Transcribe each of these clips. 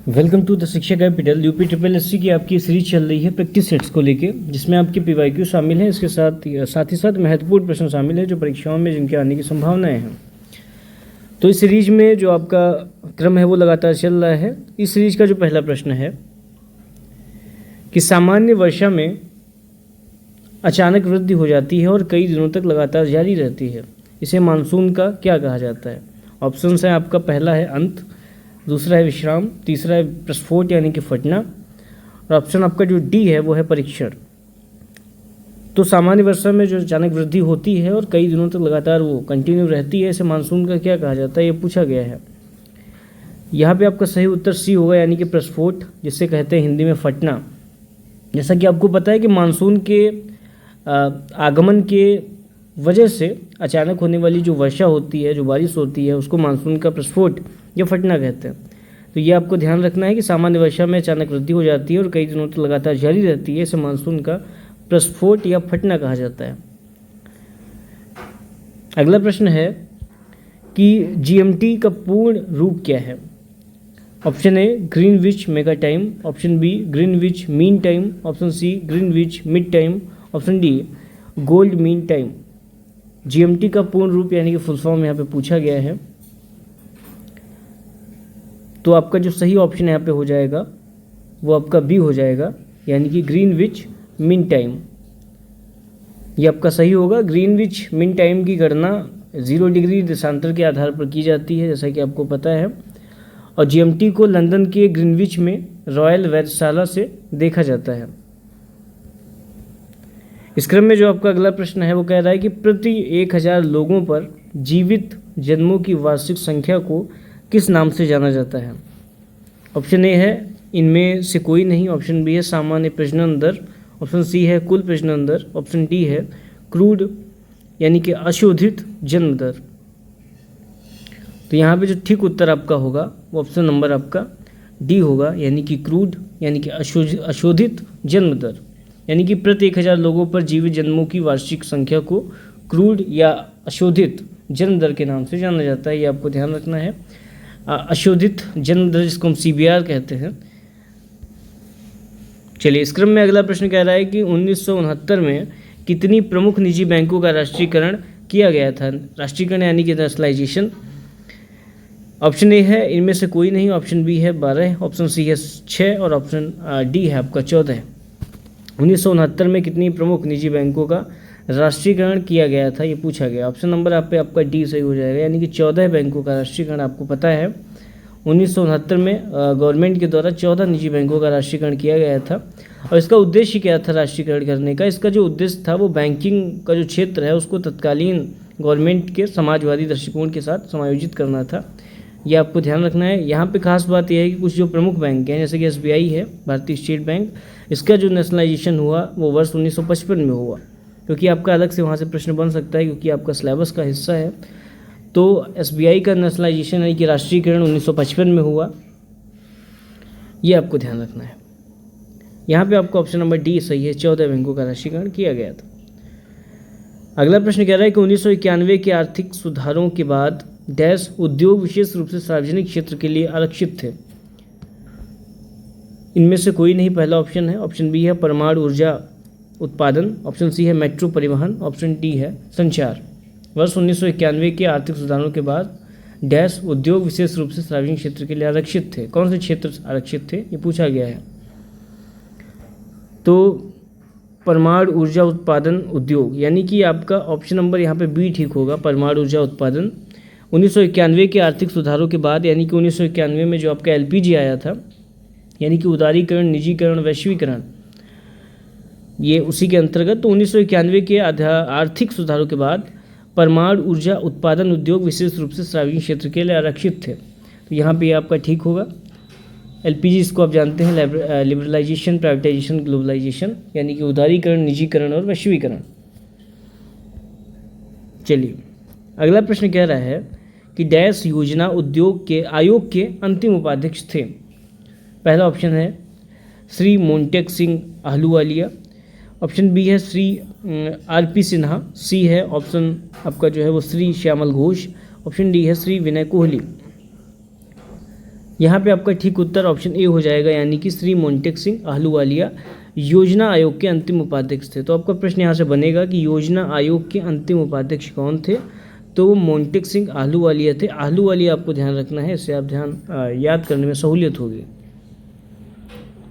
Welcome to the शिक्षा capital. UP triple SC की आपकी सीरीज चल रही है प्रैक्टिस सेट्स को लेके, जिसमें आपके पीवाईक्यू शामिल हैं। इसके साथ ही साथ महत्वपूर्ण प्रश्न शामिल हैं जो परीक्षाओं में जिनके आने की संभावनाएं हैं। तो इस सीरीज में जो आपका क्रम है वो लगातार चल रहा है। इस सीरीज का जो पहला प्रश्न है कि सामान्य वर्षा में अचानक वृद्धि हो जाती है और कई दिनों तक लगातार जारी रहती है, इसे मानसून का क्या कहा जाता है? ऑप्शन है आपका, पहला है अंत, दूसरा है विश्राम, तीसरा है प्रस्फोट यानी कि फटना, और ऑप्शन आपका जो डी है वो है परीक्षण। तो सामान्य वर्षा में जो अचानक वृद्धि होती है और कई दिनों तक लगातार वो कंटिन्यू रहती है, इसे मानसून का क्या कहा जाता है, ये पूछा गया है। यहाँ पे आपका सही उत्तर सी होगा, यानी कि प्रस्फोट, जिसे कहते हैं हिंदी में फटना। जैसा कि आपको पता है कि मानसून के आगमन के वजह से अचानक होने वाली जो वर्षा होती है, जो बारिश होती है, उसको मानसून का प्रस्फोट या फटना कहते हैं। तो ये आपको ध्यान रखना है कि सामान्य वर्षा में अचानक वृद्धि हो जाती है और कई दिनों तक लगातार जारी रहती है, इसे मानसून का प्रस्फोट या फटना कहा जाता है। अगला प्रश्न है कि जीएमटी का पूर्ण रूप क्या है? Option A Greenwich mega time, option B Greenwich mean time, option C Greenwich mid time, option D gold mean time. GMT का पूर्ण रूप यानी कि फुल फॉर्म यहाँ पे पूछा गया है। तो आपका जो सही ऑप्शन यहाँ पे हो जाएगा वो आपका बी हो जाएगा, यानी कि ग्रीनविच मीन टाइम। ये आपका सही होगा। ग्रीनविच मीन टाइम की गणना 0 डिग्री देशांतर के आधार पर की जाती है, जैसा कि आपको पता है। और जीएमटी को लंदन के ग्रीनविच में रॉयल वेधशाला से देखा जाता है। इस क्रम में जो आपका अगला प्रश्न है वो कह रहा है कि प्रति 1000 लोगों पर जीवित जन्मों की वार्षिक संख्या को किस नाम से जाना जाता है? ऑप्शन ए है इनमें से कोई नहीं, ऑप्शन बी है सामान्य प्रजनन दर, ऑप्शन सी है कुल प्रजनन दर, ऑप्शन डी है क्रूड यानी कि अशोधित जन्म दर। तो यहाँ पे जो ठीक उत्तर आपका होगा वो ऑप्शन नंबर आपका डी होगा, यानी कि क्रूड यानी कि अशोधित जन्म दर, यानी कि प्रति 1000 लोगों पर जीवित जन्मों की वार्षिक संख्या को क्रूड या अशोधित जन्म दर के नाम से जाना जाता है। ये आपको ध्यान रखना है। अशोधित जन्म दर जिसको हम सीबीआर कहते हैं। चलिए, इस क्रम में अगला प्रश्न कह रहा है कि 1969 में कितनी प्रमुख निजी बैंकों का राष्ट्रीयकरण किया गया था? राष्ट्रीयकरण यानी कि नेशनलाइजेशन। ऑप्शन ए है इनमें से कोई नहीं, ऑप्शन बी है 12, ऑप्शन सी है 6 और ऑप्शन डी है आपका 14। 1969 में कितनी प्रमुख निजी बैंकों का राष्ट्रीयकरण किया गया था, ये पूछा गया। ऑप्शन नंबर आप पे आपका डी सही हो जाएगा, यानी कि 14 बैंकों का राष्ट्रीयकरण आपको पता है। 1969 में गवर्नमेंट के द्वारा 14 निजी बैंकों का राष्ट्रीयकरण किया गया था। और इसका उद्देश्य क्या था राष्ट्रीयकरण करने का? इसका जो उद्देश्य था वो बैंकिंग का जो क्षेत्र है उसको तत्कालीन गवर्नमेंट के समाजवादी दृष्टिकोण के साथ समायोजित करना था। ये आपको ध्यान रखना है। यहाँ पे खास बात यह है कि कुछ जो प्रमुख बैंक हैं, जैसे कि एसबीआई है, भारतीय स्टेट बैंक, इसका जो नेशनलाइजेशन हुआ वो वर्ष 1955 में हुआ, क्योंकि आपका अलग से वहाँ से प्रश्न बन सकता है, क्योंकि आपका सिलेबस का हिस्सा है। तो एसबीआई का नेशनलाइजेशन यानी कि राष्ट्रीयकरण 1955 में हुआ, ये आपको ध्यान रखना है। यहाँ पे आपका ऑप्शन नंबर डी सही है, 14 बैंकों का राष्ट्रीयकरण किया गया था। अगला प्रश्न कह रहा है कि 1991 के आर्थिक सुधारों के बाद डैश उद्योग विशेष रूप से सार्वजनिक क्षेत्र के लिए आरक्षित थे। इनमें से कोई नहीं, पहला ऑप्शन है, ऑप्शन बी है परमाणु ऊर्जा उत्पादन, ऑप्शन सी है मेट्रो परिवहन, ऑप्शन डी है संचार। वर्ष 1991 के आर्थिक सुधारों के बाद डैश उद्योग विशेष रूप से सार्वजनिक क्षेत्र के लिए आरक्षित थे। कौन से क्षेत्र आरक्षित थे, ये पूछा गया है। तो परमाणु ऊर्जा उत्पादन उद्योग, यानी कि आपका ऑप्शन नंबर यहाँ पे बी ठीक होगा, परमाणु ऊर्जा उत्पादन। 1991 के आर्थिक सुधारों के बाद, यानी कि 1991 में जो आपका एलपीजी आया था, यानी कि उदारीकरण, निजीकरण, वैश्वीकरण, ये उसी के अंतर्गत। तो 1991 के आर्थिक सुधारों के बाद परमाणु ऊर्जा उत्पादन उद्योग विशेष रूप से सार्वजनिक क्षेत्र के लिए आरक्षित थे। तो यहाँ पे आपका ठीक होगा। एलपीजी इसको आप जानते हैं लिबरलाइजेशन, प्राइवेटाइजेशन, ग्लोबलाइजेशन, यानी कि उदारीकरण, निजीकरण और वैश्वीकरण। चलिए, अगला प्रश्न कह रहा है कि डैश योजना उद्योग के आयोग के अंतिम उपाध्यक्ष थे। पहला ऑप्शन है श्री मोन्टेक सिंह आहलूवालिया, ऑप्शन बी है श्री आरपी सिन्हा, सी है ऑप्शन आपका जो है वो श्री श्यामल घोष, ऑप्शन डी है श्री विनय कोहली। यहाँ पे आपका ठीक उत्तर ऑप्शन ए हो जाएगा, यानी कि श्री मोंटेक सिंह आहलूवालिया योजना आयोग के अंतिम उपाध्यक्ष थे। तो आपका प्रश्न यहाँ से बनेगा कि योजना आयोग के अंतिम उपाध्यक्ष कौन थे, तो वो मोंटेक सिंह आहलूवालिया थे। आहलूवालिया आपको ध्यान रखना है, इससे आप ध्यान याद करने में सहूलियत होगी।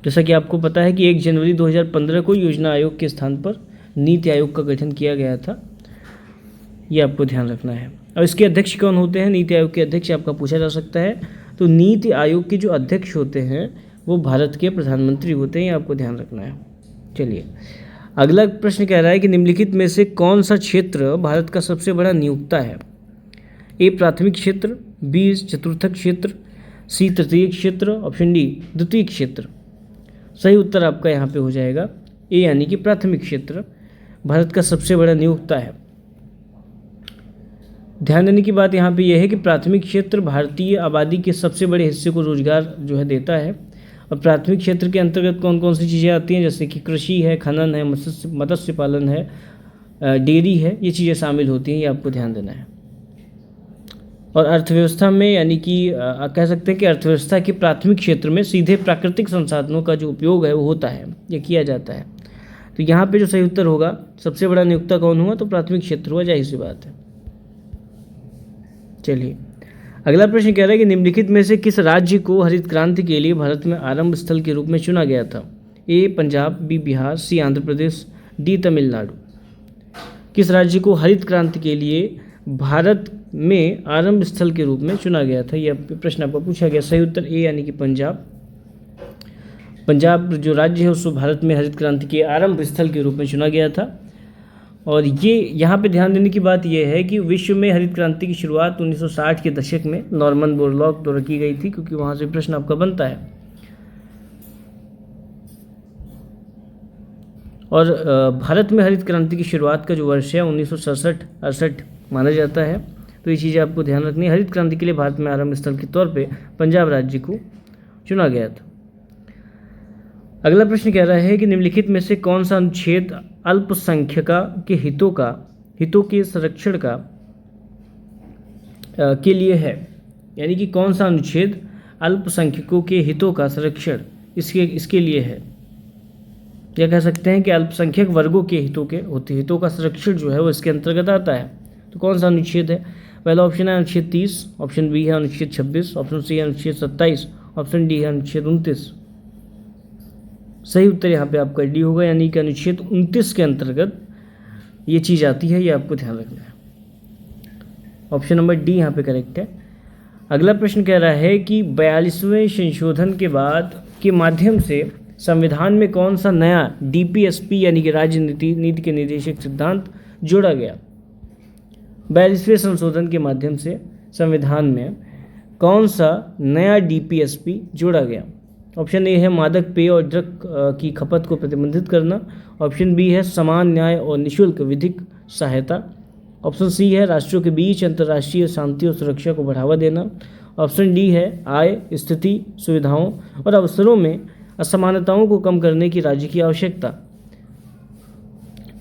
जैसा कि आपको पता है कि 1 जनवरी 2015 को योजना आयोग के स्थान पर नीति आयोग का गठन किया गया था, ये आपको ध्यान रखना है। और इसके अध्यक्ष कौन होते हैं, नीति आयोग के अध्यक्ष आपका पूछा जा सकता है। तो नीति आयोग के जो अध्यक्ष होते हैं वो भारत के प्रधानमंत्री होते हैं, ये आपको ध्यान रखना है। चलिए अगला प्रश्न कह रहा है कि निम्नलिखित में से कौन सा क्षेत्र भारत का सबसे बड़ा नियोक्ता है। ए प्राथमिक क्षेत्र, बी चतुर्थक क्षेत्र, सी तृतीय क्षेत्र, ऑप्शन डी द्वितीय क्षेत्र। सही उत्तर आपका यहाँ पे हो जाएगा ए, यानी कि प्राथमिक क्षेत्र भारत का सबसे बड़ा नियोक्ता है। ध्यान देने की बात यहाँ पे यह है कि प्राथमिक क्षेत्र भारतीय आबादी के सबसे बड़े हिस्से को रोजगार जो है देता है। और प्राथमिक क्षेत्र के अंतर्गत कौन कौन सी चीज़ें आती हैं, जैसे कि कृषि है, खनन है, मत्स्य पालन है, डेयरी है, ये चीज़ें शामिल होती हैं, ये आपको ध्यान देना है। और अर्थव्यवस्था में, यानी कि कह सकते हैं कि अर्थव्यवस्था के प्राथमिक क्षेत्र में सीधे प्राकृतिक संसाधनों का जो उपयोग है वो होता है, ये किया जाता है। तो यहाँ पे जो सही उत्तर होगा, सबसे बड़ा नियोक्ता कौन हुआ, तो प्राथमिक क्षेत्र हुआ, जाहिर सी बात है। चलिए अगला प्रश्न कह रहा है कि निम्नलिखित में से किस राज्य को हरित क्रांति के लिए भारत में आरंभ स्थल के रूप में चुना गया था। ए पंजाब, बी बिहार, सी आंध्र प्रदेश, डी तमिलनाडु। किस राज्य को हरित क्रांति के लिए भारत में आरंभ स्थल के रूप में चुना गया था, यह प्रश्न आपको पूछा गया। सही उत्तर ए, यानी कि पंजाब। पंजाब जो राज्य है उसको भारत में हरित क्रांति के आरंभ स्थल के रूप में चुना गया था। और ये यहाँ पे ध्यान देने की बात यह है कि विश्व में हरित क्रांति की शुरुआत 1960 के दशक में नॉर्मन बोरलॉग द्वारा की गई थी, क्योंकि वहाँ से प्रश्न आपका बनता है। और भारत में हरित क्रांति की शुरुआत का जो वर्ष है 1967-68 माना जाता है। तो ये चीज़ें आपको ध्यान रखनी है। हरित क्रांति के लिए भारत में आरंभ स्थल के तौर पे पंजाब राज्य को चुना गया था। अगला प्रश्न कह रहा है कि निम्नलिखित में से कौन सा अनुच्छेद अल्पसंख्यका के हितों के संरक्षण के लिए है, यानी कि कौन सा अनुच्छेद अल्पसंख्यकों के हितों का संरक्षण इसके लिए है। या कह सकते हैं कि अल्पसंख्यक वर्गों के हितों का संरक्षण जो है वो इसके अंतर्गत आता है। तो कौन सा अनुच्छेद है, पहला ऑप्शन है अनुच्छेद 30, ऑप्शन बी है अनुच्छेद 26, ऑप्शन सी है अनुच्छेद 27, ऑप्शन डी है अनुच्छेद 29। सही उत्तर यहाँ पे आपका डी होगा, यानी कि अनुच्छेद 29 के अंतर्गत ये चीज़ आती है, ये आपको ध्यान रखना है। ऑप्शन नंबर डी यहाँ पे करेक्ट है। अगला प्रश्न कह रहा है कि 42वें संशोधन के माध्यम से संविधान में कौन सा नया डीपीएसपी यानी कि राज्य नीति के निर्देशक सिद्धांत जोड़ा गया। 42वें संशोधन के माध्यम से संविधान में कौन सा नया डीपीएसपी जोड़ा गया। ऑप्शन ए है मादक पेय और ड्रग की खपत को प्रतिबंधित करना, ऑप्शन बी है समान न्याय और निःशुल्क विधिक सहायता, ऑप्शन सी है राष्ट्रों के बीच अंतर्राष्ट्रीय शांति और सुरक्षा को बढ़ावा देना, ऑप्शन डी है आय, स्थिति, सुविधाओं और अवसरों में असमानताओं को कम करने की राज्य की आवश्यकता।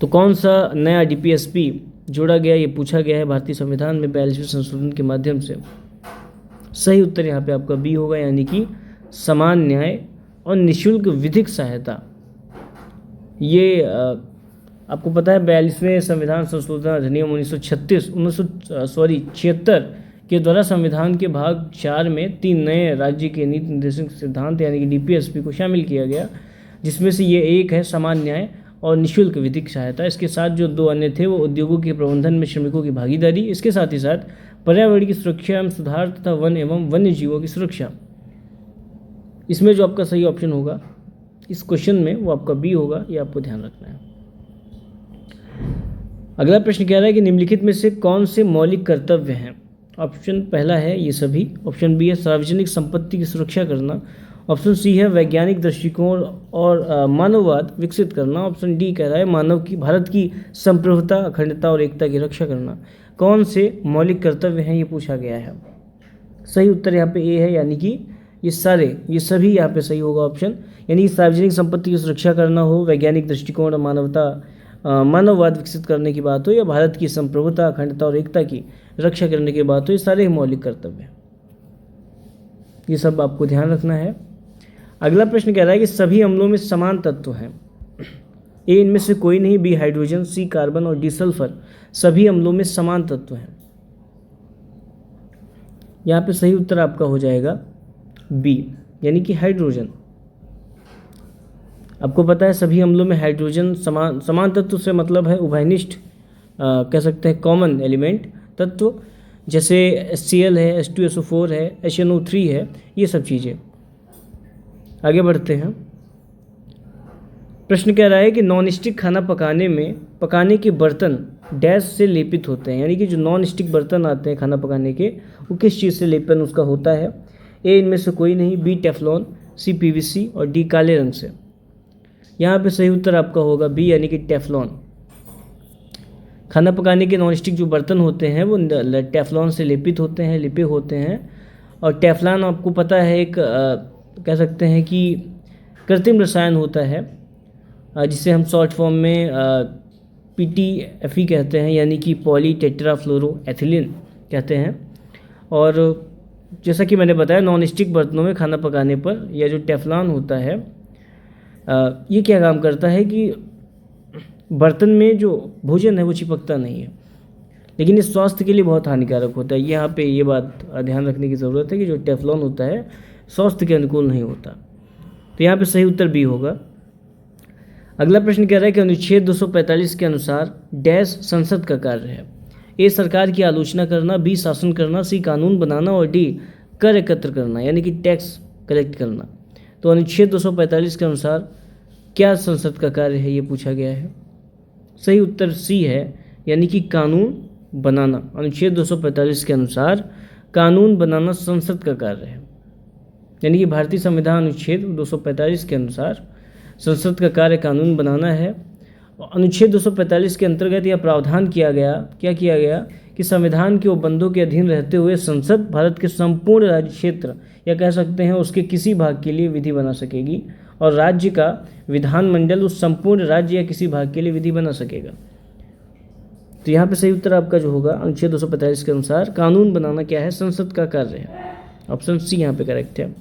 तो कौन सा नया डीपीएसपी जोड़ा गया, ये पूछा गया है भारतीय संविधान में 42वें संशोधन के माध्यम से। सही उत्तर यहाँ पे आपका बी होगा, यानी कि समान न्याय और निःशुल्क विधिक सहायता। ये आपको पता है 42वें संविधान संशोधन अधिनियम 1976 के द्वारा संविधान के भाग 4 में 3 नए राज्य के नीति निर्देशक सिद्धांत यानी कि डीपीएसपी को शामिल किया गया, जिसमें से ये एक है समान न्याय और निःशुल्क विधिक सहायता। इसके साथ जो 2 अन्य थे वो उद्योगों के प्रबंधन में श्रमिकों की भागीदारी, इसके साथ ही साथ पर्यावरण की सुरक्षा एवं सुधार तथा वन एवं वन्य जीवों की सुरक्षा। इसमें जो आपका सही ऑप्शन होगा इस क्वेश्चन में वो आपका बी होगा, ये आपको ध्यान रखना है। अगला प्रश्न कह रहा है कि निम्नलिखित में से कौन से मौलिक कर्तव्य हैं। ऑप्शन पहला है ये सभी, ऑप्शन बी है सार्वजनिक संपत्ति की सुरक्षा करना, ऑप्शन सी है वैज्ञानिक दृष्टिकोण और मानववाद विकसित करना, ऑप्शन डी कह रहा है भारत की संप्रभुता, अखंडता और एकता की रक्षा करना। कौन से मौलिक कर्तव्य हैं ये पूछा गया है। सही उत्तर यहाँ पे ए है, यानी कि ये सभी यहाँ पे सही होगा ऑप्शन, यानी सार्वजनिक संपत्ति की सुरक्षा करना हो, वैज्ञानिक दृष्टिकोण और मानववाद विकसित करने की बात हो, या भारत की संप्रभुता, अखंडता और एकता की रक्षा करने की बात हो, ये सारे ही मौलिक कर्तव्य हैं। ये सब आपको ध्यान रखना है। अगला प्रश्न कह रहा है कि सभी अम्लों में समान तत्व हैं। ए इनमें से कोई नहीं, बी हाइड्रोजन, सी कार्बन और डी सल्फर सभी अम्लों में समान तत्व हैं। यहाँ पे सही उत्तर आपका हो जाएगा बी, यानी कि हाइड्रोजन। आपको पता है सभी अम्लों में हाइड्रोजन समान तत्व से मतलब है उभयनिष्ठ, कह सकते हैं कॉमन एलिमेंट तत्व, जैसे HCl है, H2SO4 है, HNO3 है, ये सब चीज़ें। आगे बढ़ते हैं। प्रश्न कह रहा है कि नॉन स्टिक खाना पकाने के बर्तन डैश से लेपित होते हैं, यानी कि जो नॉन स्टिक बर्तन आते हैं खाना पकाने के, वो किस चीज़ से लेपन उसका होता है। ए इनमें से कोई नहीं, बी टेफ्लॉन, सी PVC और डी काले रंग से। यहाँ पे सही उत्तर आपका होगा बी, यानी कि टेफ्लॉन। खाना पकाने के नॉन स्टिक जो बर्तन होते हैं वो टेफ्लॉन से लिपे होते हैं। और टेफ्लॉन आपको पता है एक कह सकते हैं कि कृत्रिम रसायन होता है, जिसे हम शॉर्ट फॉर्म में PTFE कहते हैं, यानी कि पॉली टेट्राफ्लोरोएथिलीन कहते हैं। और जैसा कि मैंने बताया नॉन स्टिक बर्तनों में खाना पकाने पर यह जो टेफ्लॉन होता है ये क्या काम करता है कि बर्तन में जो भोजन है वो चिपकता नहीं है, लेकिन इस स्वास्थ्य के लिए बहुत हानिकारक होता है। यहाँ पे ये बात ध्यान रखने की ज़रूरत है कि जो टेफ्लॉन होता है स्वास्थ्य के अनुकूल नहीं होता। तो यहाँ पे सही उत्तर बी होगा। अगला प्रश्न कह रहा है कि अनुच्छेद 245 के अनुसार डैश संसद का कार्य है। ए सरकार की आलोचना करना, बी शासन करना, सी कानून बनाना और डी कर एकत्र करना, यानी कि टैक्स कलेक्ट करना। तो अनुच्छेद 245 के अनुसार क्या संसद का कार्य है, ये पूछा गया है। सही उत्तर सी है, यानी कि कानून बनाना। अनुच्छेद 245 के अनुसार कानून बनाना संसद का कार्य है, यानी कि भारतीय संविधान अनुच्छेद 245 के अनुसार संसद का कार्य कानून बनाना है। अनुच्छेद 245 के अंतर्गत यह प्रावधान किया गया कि संविधान के उपबंधों के अधीन रहते हुए संसद भारत के संपूर्ण राज्य क्षेत्र या कह सकते हैं उसके किसी भाग के लिए विधि बना सकेगी, और राज्य का विधानमंडल उस संपूर्ण राज्य या किसी भाग के लिए विधि बना सकेगा। तो यहाँ पे सही उत्तर आपका जो होगा अनुच्छेद 245 के अनुसार कानून बनाना क्या है, संसद का कार्य है। ऑप्शन सी यहाँ पे करेक्ट है।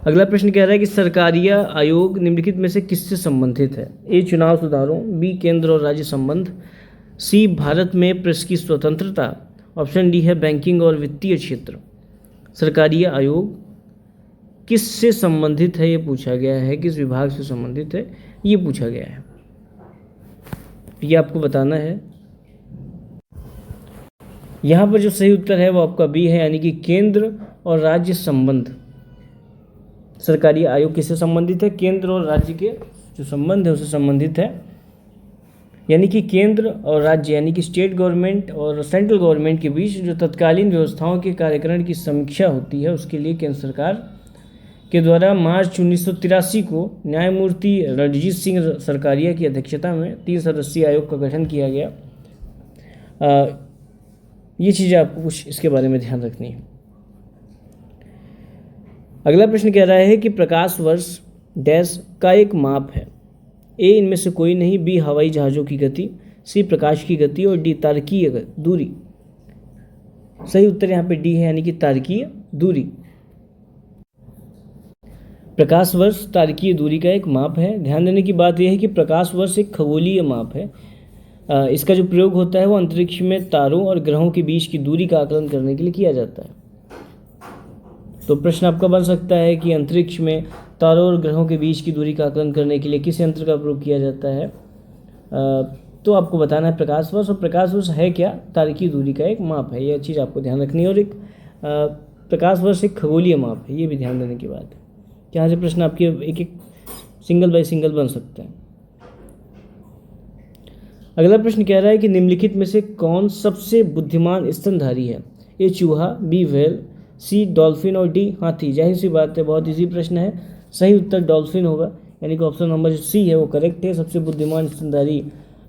अगला प्रश्न कह रहा है कि सरकारिया आयोग निम्नलिखित में से किससे संबंधित है। ए चुनाव सुधारों, बी केंद्र और राज्य संबंध, सी भारत में प्रेस की स्वतंत्रता, ऑप्शन डी है बैंकिंग और वित्तीय क्षेत्र। सरकारिया आयोग किससे संबंधित है ये पूछा गया है, किस विभाग से संबंधित है ये पूछा गया है, ये आपको बताना है। यहाँ पर जो सही उत्तर है वो आपका बी है, यानी कि केंद्र और राज्य संबंध। सरकारी आयोग किससे संबंधित है, केंद्र और राज्य के जो संबंध है उससे संबंधित है, यानी कि केंद्र और राज्य यानी कि स्टेट गवर्नमेंट और सेंट्रल गवर्नमेंट के बीच जो तत्कालीन व्यवस्थाओं के कार्यकरण की समीक्षा होती है उसके लिए केंद्र सरकार के द्वारा मार्च 1983 को न्यायमूर्ति रणजीत सिंह सरकारिया की अध्यक्षता में 3 सदस्यीय आयोग का गठन किया गया। ये चीज़ें आपको कुछ इसके बारे में ध्यान रखनी है। अगला प्रश्न कह रहा है कि प्रकाश वर्ष डैश का एक माप है। ए इनमें से कोई नहीं, बी हवाई जहाज़ों की गति, सी प्रकाश की गति और डी तारकीय दूरी। सही उत्तर यहाँ पे डी है, यानी कि तारकीय दूरी। प्रकाश वर्ष तारकीय दूरी का एक माप है। ध्यान देने की बात यह है कि प्रकाश वर्ष एक खगोलीय माप है। इसका जो प्रयोग होता है वो अंतरिक्ष में तारों और ग्रहों के बीच की दूरी का आकलन करने के लिए किया जाता है। तो प्रश्न आपका बन सकता है कि अंतरिक्ष में तारों और ग्रहों के बीच की दूरी का आकलन करने के लिए किस यंत्र का प्रयोग किया जाता है। तो आपको बताना है प्रकाश वर्ष। और प्रकाश वर्ष है क्या, तारकीय दूरी का एक माप है, यह चीज़ आपको ध्यान रखनी है। और एक प्रकाश वर्ष एक खगोलीय माप है, ये भी ध्यान देने की बात है। यहाँ से प्रश्न आपके एक एक सिंगल बाय सिंगल बन सकते हैं। अगला प्रश्न कह रहा है कि निम्नलिखित में से कौन सबसे बुद्धिमान स्तनधारी है। ए चूहा, बी व्हेल, सी डॉल्फिन और डी हाथी। जाहिर सी बात है, बहुत इजी प्रश्न है। सही उत्तर डॉल्फिन होगा, यानी कि ऑप्शन नंबर सी है वो करेक्ट है। सबसे बुद्धिमान स्तनधारी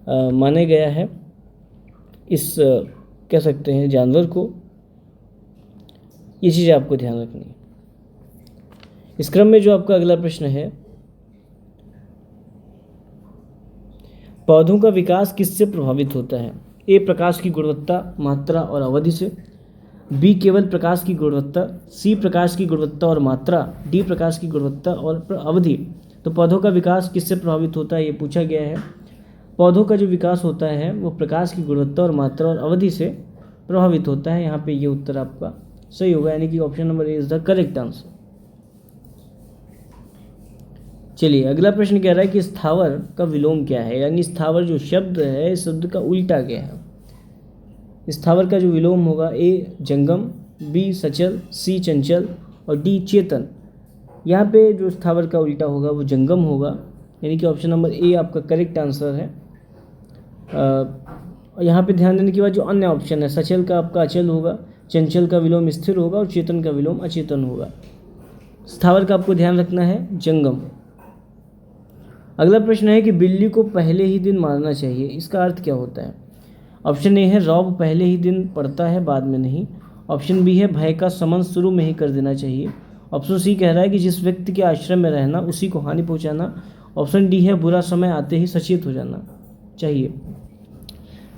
माना गया है इस कह सकते हैं जानवर को। ये चीज़ें आपको ध्यान रखनी है। इस क्रम में जो आपका अगला प्रश्न है, पौधों का विकास किससे प्रभावित होता है। ए प्रकाश की गुणवत्ता, मात्रा और अवधि से, बी केवल प्रकाश की गुणवत्ता, सी प्रकाश की गुणवत्ता और मात्रा, डी प्रकाश की गुणवत्ता और अवधि। तो पौधों का विकास किससे प्रभावित होता है ये पूछा गया है। पौधों का जो विकास होता है वो प्रकाश की गुणवत्ता और मात्रा और अवधि से प्रभावित होता है। यहाँ पे ये उत्तर आपका सही होगा, यानी कि option number A is the correct answer. चलिए अगला प्रश्न कह रहा है कि स्थावर का विलोम क्या है, यानी स्थावर जो शब्द है इस शब्द का उल्टा क्या है। स्थावर का जो विलोम होगा ए जंगम, बी सचल, सी चंचल और डी चेतन। यहाँ पे जो स्थावर का उल्टा होगा वो जंगम होगा, यानी कि ऑप्शन नंबर ए आपका करेक्ट आंसर है। यहाँ पे ध्यान देने के बाद जो अन्य ऑप्शन है, सचल का आपका अचल होगा, चंचल का विलोम स्थिर होगा और चेतन का विलोम अचेतन होगा। स्थावर का आपको ध्यान रखना है जंगम। अगला प्रश्न है कि बिल्ली को पहले ही दिन मारना चाहिए, इसका अर्थ क्या होता है। ऑप्शन ए है रौब पहले ही दिन पड़ता है बाद में नहीं। ऑप्शन बी है भय का समन शुरू में ही कर देना चाहिए। ऑप्शन सी कह रहा है कि जिस व्यक्ति के आश्रम में रहना उसी को हानि पहुंचाना। ऑप्शन डी है बुरा समय आते ही सचेत हो जाना चाहिए।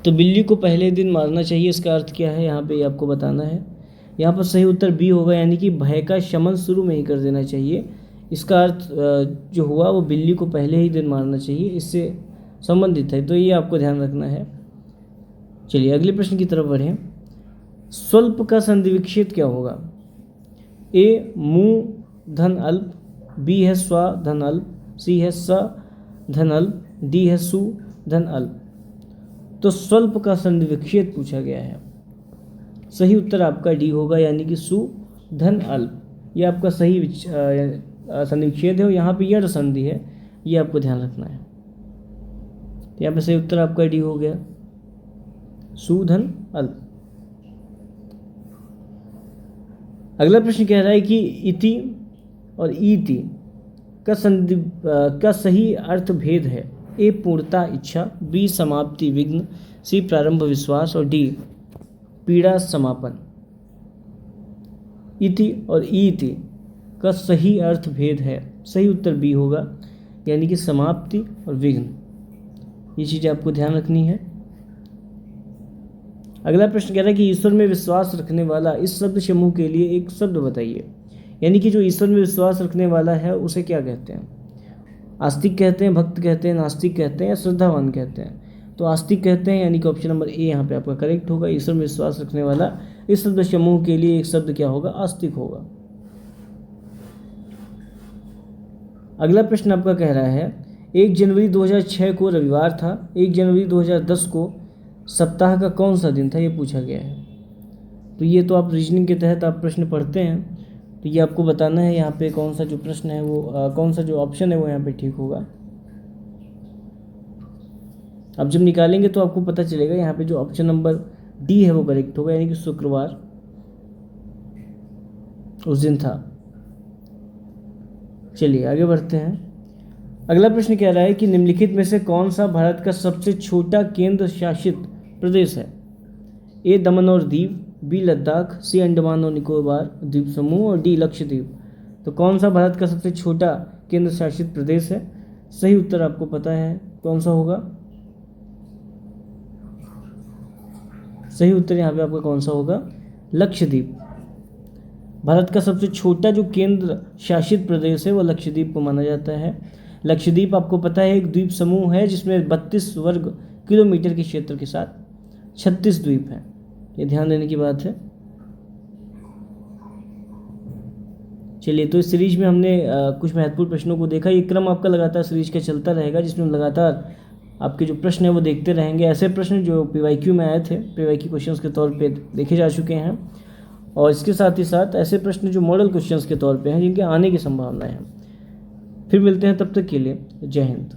तो बिल्ली को पहले दिन मारना चाहिए, इसका अर्थ क्या है यहाँ पे ये आपको बताना है। यहाँ पर सही उत्तर बी होगा, यानी कि भय का शमन शुरू में ही कर देना चाहिए। इसका अर्थ जो हुआ वो बिल्ली को पहले ही दिन मारना चाहिए, इससे संबंधित है, तो ये आपको ध्यान रखना है। चलिए अगले प्रश्न की तरफ बढ़ें। स्वल्प का संधि विच्छेद क्या होगा। ए मु धन अल्प, बी है स्व धन अल्प, सी है स धन अल्प, डी है सु धन अल्प। तो स्वल्प का संधि विच्छेद पूछा गया है, सही उत्तर आपका डी होगा, यानी कि सु धन अल्प। ये आपका सही संधि विच्छेद है और यहाँ पे यड़ संधि है, ये आपको ध्यान रखना है। तो यहाँ पे सही उत्तर आपका डी हो गया, सु धन अल्प। अगला प्रश्न कह रहा है कि इति और ईति का सही अर्थ भेद है। ए पूर्णता इच्छा, बी समाप्ति विघ्न, सी प्रारंभ विश्वास और डी पीड़ा समापन। इति और ईति का सही अर्थ भेद है, सही उत्तर बी होगा, यानी कि समाप्ति और विघ्न। ये चीज़ें आपको ध्यान रखनी है। अगला प्रश्न कह रहा है कि ईश्वर में विश्वास रखने वाला इस शब्द समूह के लिए एक शब्द बताइए, यानी कि जो ईश्वर में विश्वास रखने वाला है उसे क्या कहते हैं। आस्तिक कहते हैं, भक्त कहते हैं, नास्तिक कहते हैं या श्रद्धावान कहते हैं। तो आस्तिक कहते हैं, यानी कि ऑप्शन नंबर ए यहाँ पे आपका करेक्ट होगा। ईश्वर में विश्वास रखने वाला इस शब्द समूह के लिए एक शब्द क्या होगा, आस्तिक होगा। अगला प्रश्न आपका कह रहा है 1 जनवरी 2006 को रविवार था, 1 जनवरी 2010 को सप्ताह का कौन सा दिन था, ये पूछा गया है। तो ये तो आप रीजनिंग के तहत आप प्रश्न पढ़ते हैं, तो ये आपको बताना है यहाँ पे कौन सा जो प्रश्न है वो कौन सा जो ऑप्शन है वो यहाँ पे ठीक होगा। अब जब निकालेंगे तो आपको पता चलेगा, यहाँ पे जो ऑप्शन नंबर डी है वो करेक्ट होगा, यानी कि शुक्रवार उस दिन था। चलिए आगे बढ़ते हैं। अगला प्रश्न कह रहा है कि निम्नलिखित में से कौन सा भारत का सबसे छोटा केंद्र शासित प्रदेश है। ए दमन और दीव, बी लद्दाख, सी अंडमान और निकोबार द्वीप समूह और डी लक्षद्वीप। तो कौन सा भारत का सबसे छोटा केंद्र शासित प्रदेश है, सही उत्तर आपको पता है कौन सा होगा। सही उत्तर यहाँ पे आपका कौन सा होगा, लक्षद्वीप। भारत का सबसे छोटा जो केंद्र शासित प्रदेश है वो लक्षद्वीप को माना जाता है। लक्षद्वीप आपको पता है एक द्वीप समूह है जिसमें 32 वर्ग किलोमीटर के क्षेत्र के साथ 36 द्वीप हैं, ये ध्यान देने की बात है। चलिए तो इस सीरीज में हमने कुछ महत्वपूर्ण प्रश्नों को देखा। ये क्रम आपका लगातार सीरीज का चलता रहेगा, जिसमें हम लगातार आपके जो प्रश्न है वो देखते रहेंगे। ऐसे प्रश्न जो पीवाईक्यू में आए थे, पीवाईक्यू क्वेश्चंस के तौर पे देखे जा चुके हैं, और इसके साथ ही साथ ऐसे प्रश्न जो मॉडल क्वेश्चंस के तौर पे हैं जिनके आने की संभावना है। फिर मिलते हैं, तब तक के लिए जय हिंद।